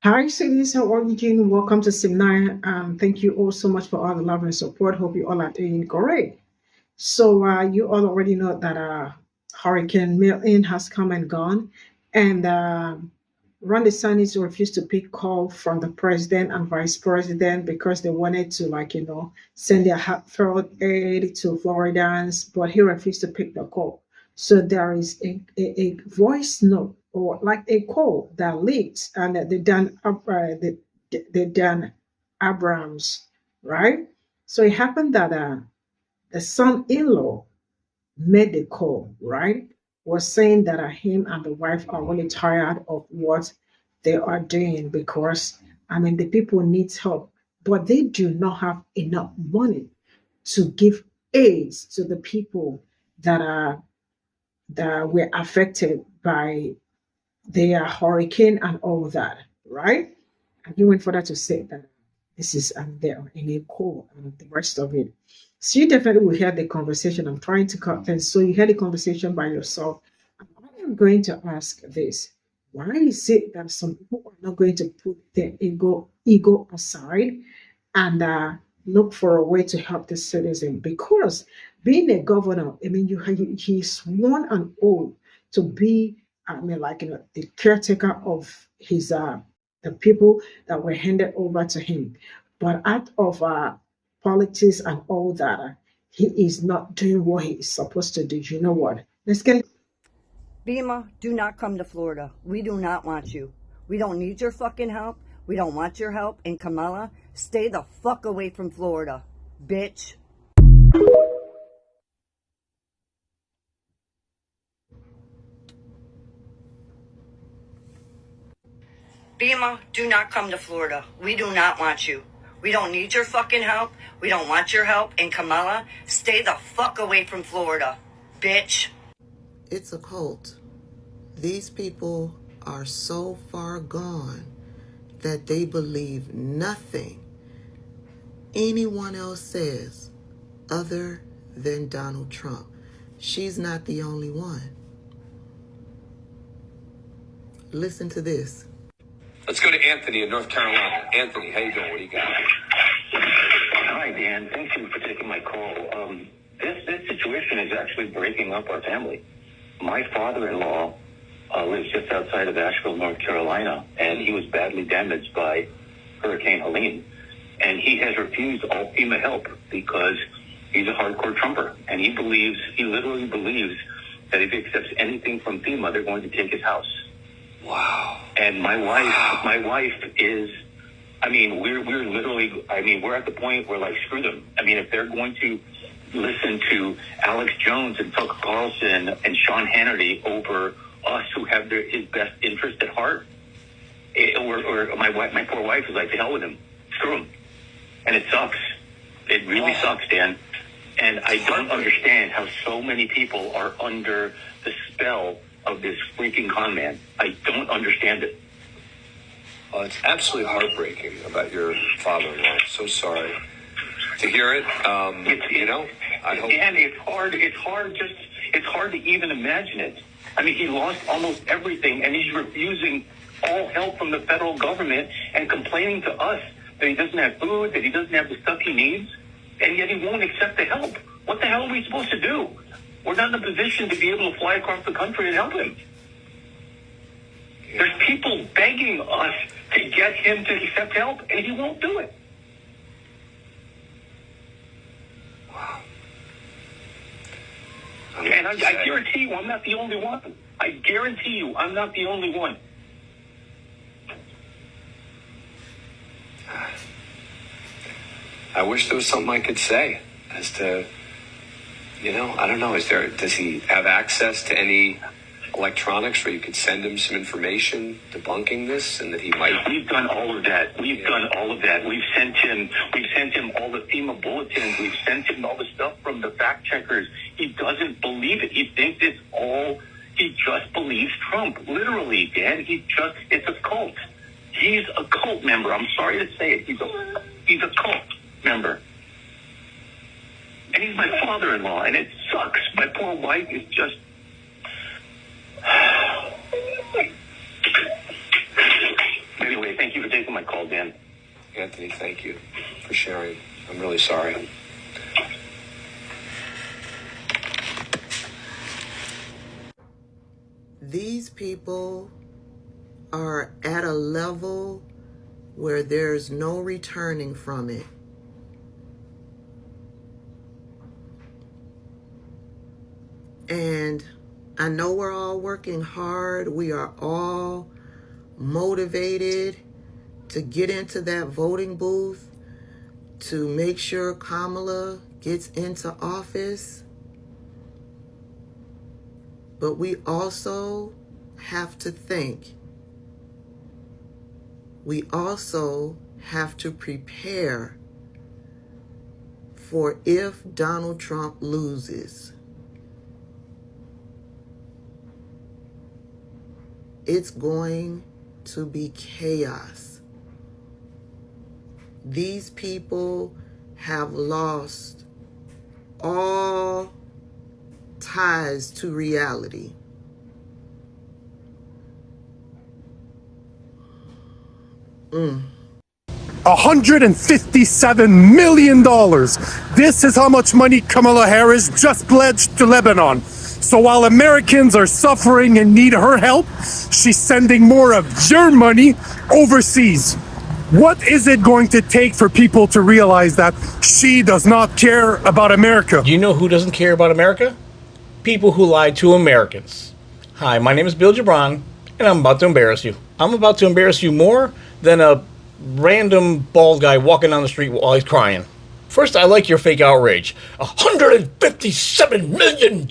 Hi, Sadie. How are you doing? Welcome to Cimnanya. Thank you all so much for all the love and support. Hope you all are doing great. So, you all already know that Hurricane Milton has come and gone, and Ron DeSantis refused to pick call from the president and vice president because they wanted to, send their heartfelt aid to Floridans, but he refused to pick the call. So there is a voice note or like a call that leaked, and the Dan Abrams, right? So it happened that the son-in-law made the call, right? Was saying that him and the wife are really tired of what they are doing because the people need help, but they do not have enough money to give aids to the people that are that were affected by their hurricane and all that, right? And he went further to say that this is there in a call and the rest of it. So you definitely will hear the conversation. I'm trying to cut things. So you hear the conversation by yourself. I am going to ask this. Why is it that some people are not going to put their ego aside and look for a way to help the citizen? Because being a governor, he's sworn an oath to be, the caretaker of his the people that were handed over to him. But out of politics and all that, he is not doing what he is supposed to do. You know what? Let's get. FEMA, do not come to Florida. We do not want you. We don't need your fucking help. We don't want your help. And Kamala, stay the fuck away from Florida, bitch. FEMA, do not come to Florida. We do not want you. We don't need your fucking help. We don't want your help. And Kamala, stay the fuck away from Florida, bitch. It's a cult. These people are so far gone that they believe nothing anyone else says other than Donald Trump. She's not the only one. Listen to this. Let's go to Anthony in North Carolina. Anthony, how you doing? What do you got? Hi, Dan. Thank you for taking my call. This situation is actually breaking up our family. My father-in-law lives just outside of Asheville, North Carolina, and he was badly damaged by Hurricane Helene. And he has refused all FEMA help because he's a hardcore Trumper. And he literally believes that if he accepts anything from FEMA, they're going to take his house. Wow. And my wife is, we're literally, we're at the point where, like, screw them. If they're going to listen to Alex Jones and Tucker Carlson and Sean Hannity over us who have his best interest at heart, or my poor wife is like, to hell with him. Screw him. And it sucks. It really sucks, Dan. And I don't understand how so many people are under the spell of this freaking con man. I don't understand it. Well, it's absolutely heartbreaking about your father-in-law. So sorry to hear it. I hope. And it's hard to even imagine it. He lost almost everything, and he's refusing all help from the federal government and complaining to us that he doesn't have food, that he doesn't have the stuff he needs, and yet he won't accept the help. What the hell are we supposed to do? We're not in a position to be able to fly across the country and help him. There's people begging us to get him to accept help, and he won't do it. Wow. And I guarantee you, I'm not the only one. I guarantee you, I'm not the only one. I wish there was something I could say as to, I don't know. Does he have access to any electronics where you could send him some information debunking this and that he might? We've done all of that. We've sent him all the FEMA bulletins. We've sent him all the stuff from the fact checkers. He doesn't believe it. He thinks he just believes Trump. Literally, Dan, it's a cult. He's a cult member. I'm sorry to say it. He's a cult member. And he's my father-in-law, and it sucks. My poor wife is just... Anyway, thank you called in. Anthony, thank you for sharing. I'm really sorry. These people are at a level where there's no returning from it. And I know we're all working hard. We are all motivated to get into that voting booth to make sure Kamala gets into office. But we also have to think. We also have to prepare for if Donald Trump loses. It's going to be chaos. These people have lost all ties to reality. $157 million. This is how much money Kamala Harris just pledged to Lebanon. So while Americans are suffering and need her help, she's sending more of your money overseas. What is it going to take for people to realize that she does not care about America? Do you know who doesn't care about America? People who lie to Americans. Hi, my name is Bill Gibran, and I'm about to embarrass you. I'm about to embarrass you more than a random bald guy walking down the street while he's crying. First, I like your fake outrage. $157 million!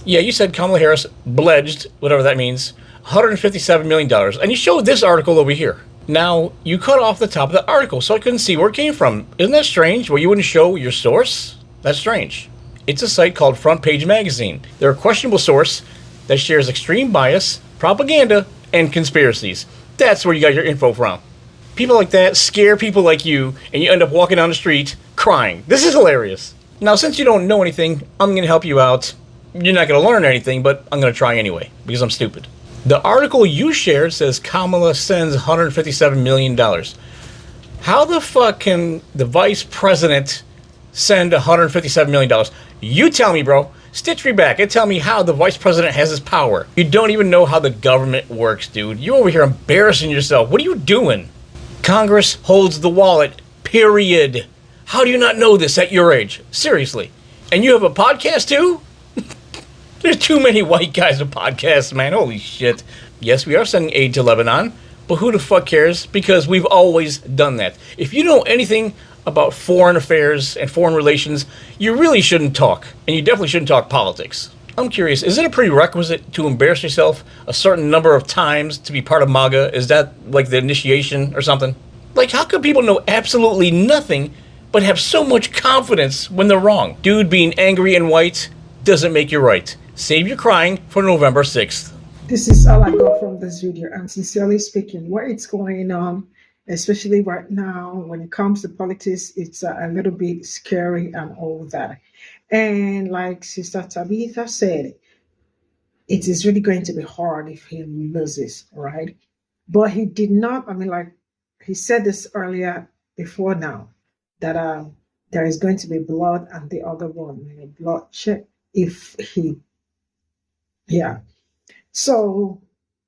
Yeah, you said Kamala Harris pledged, whatever that means, $157 million. And you showed this article over here. Now, you cut off the top of the article, so I couldn't see where it came from. Isn't that strange? Where you wouldn't show your source? That's strange. It's a site called Front Page Magazine. They're a questionable source that shares extreme bias, propaganda, and conspiracies. That's where you got your info from. People like that scare people like you, and you end up walking down the street crying. This is hilarious. Now, since you don't know anything, I'm going to help you out. You're not going to learn anything, but I'm going to try anyway, because I'm stupid. The article you shared says Kamala sends $157 million. How the fuck can the vice president send $157 million? You tell me, bro. Stitch me back and tell me how the vice president has his power. You don't even know how the government works, dude. You over here embarrassing yourself. What are you doing? Congress holds the wallet, period. How do you not know this at your age? Seriously. And you have a podcast too? There's too many white guys with podcasts, man. Holy shit. Yes, we are sending aid to Lebanon, but who the fuck cares? Because we've always done that. If you know anything about foreign affairs and foreign relations, you really shouldn't talk. And you definitely shouldn't talk politics. I'm curious, is it a prerequisite to embarrass yourself a certain number of times to be part of MAGA? Is that like the initiation or something? Like, how can people know absolutely nothing but have so much confidence when they're wrong? Dude, being angry and white doesn't make you right. Save your crying for November 6th. This is all I got from this video. And sincerely speaking, what is going on, especially right now when it comes to politics, it's a little bit scary and all that. And like Sister Tabitha said, it is really going to be hard if he loses, right? But he did not, like he said this earlier before now, that there is going to be blood and the other one, bloodshed, if he, yeah. So,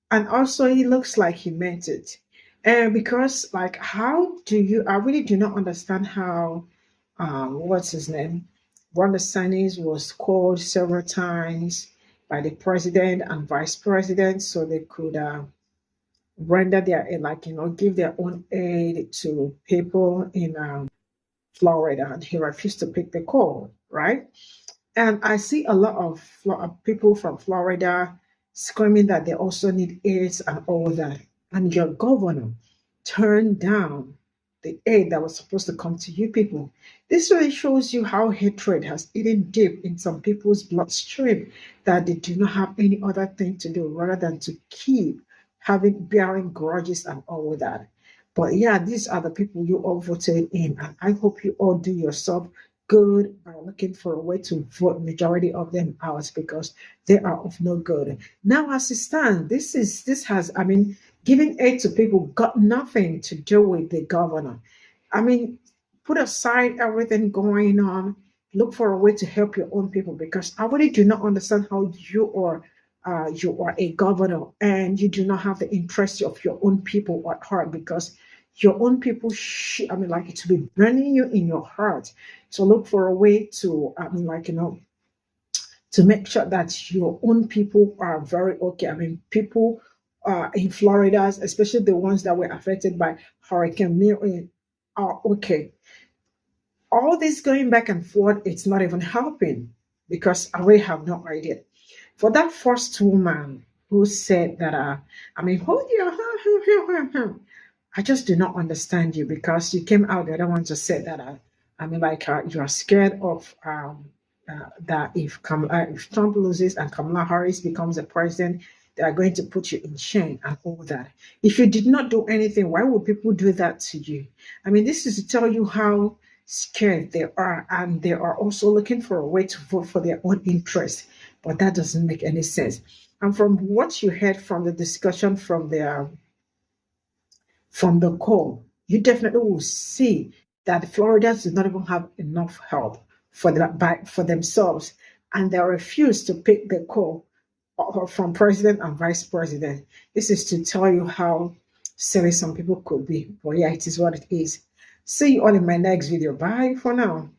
and also he looks like he meant it. And because like, I really do not understand how, what's his name? Ron DeSantis was called several times by the president and vice president so they could render their aid, give their own aid to people in Florida, and he refused to pick the call, right? And I see a lot of people from Florida screaming that they also need aids and all that. And your governor turned down the aid that was supposed to come to you people. This really shows you how hatred has eaten deep in some people's bloodstream, that they do not have any other thing to do rather than to keep bearing grudges and all that. But yeah, these are the people you all voted in, and I hope you all do yourself good by looking for a way to vote majority of them out, because they are of no good. Now, as it stands, Giving aid to people got nothing to do with the governor. I mean, put aside everything going on, look for a way to help your own people, because I really do not understand how you are a governor and you do not have the interest of your own people at heart, because your own people, I mean, like, it will be burning you in your heart. So look for a way to, I mean, like, to make sure that your own people are very okay. I mean, people in Florida, especially the ones that were affected by Hurricane Milton, are okay. All this going back and forth, it's not even helping, because I really have no idea. For that first woman who said that, I mean, hold your, I just do not understand you, because you came out the other one to say that, I mean, like, you are scared of that if Trump loses and Kamala Harris becomes the president, they are going to put you in shame and all that. If you did not do anything, why would people do that to you? I mean, this is to tell you how scared they are, and they are also looking for a way to vote for their own interest. But that doesn't make any sense. And from what you heard from the discussion from the call, you definitely will see that the Floridians do not even have enough help for themselves, and they refuse to pick the call from president and vice president. This is to tell you how silly some people could be. But yeah, it is what it is. See you all in my next video. Bye for now.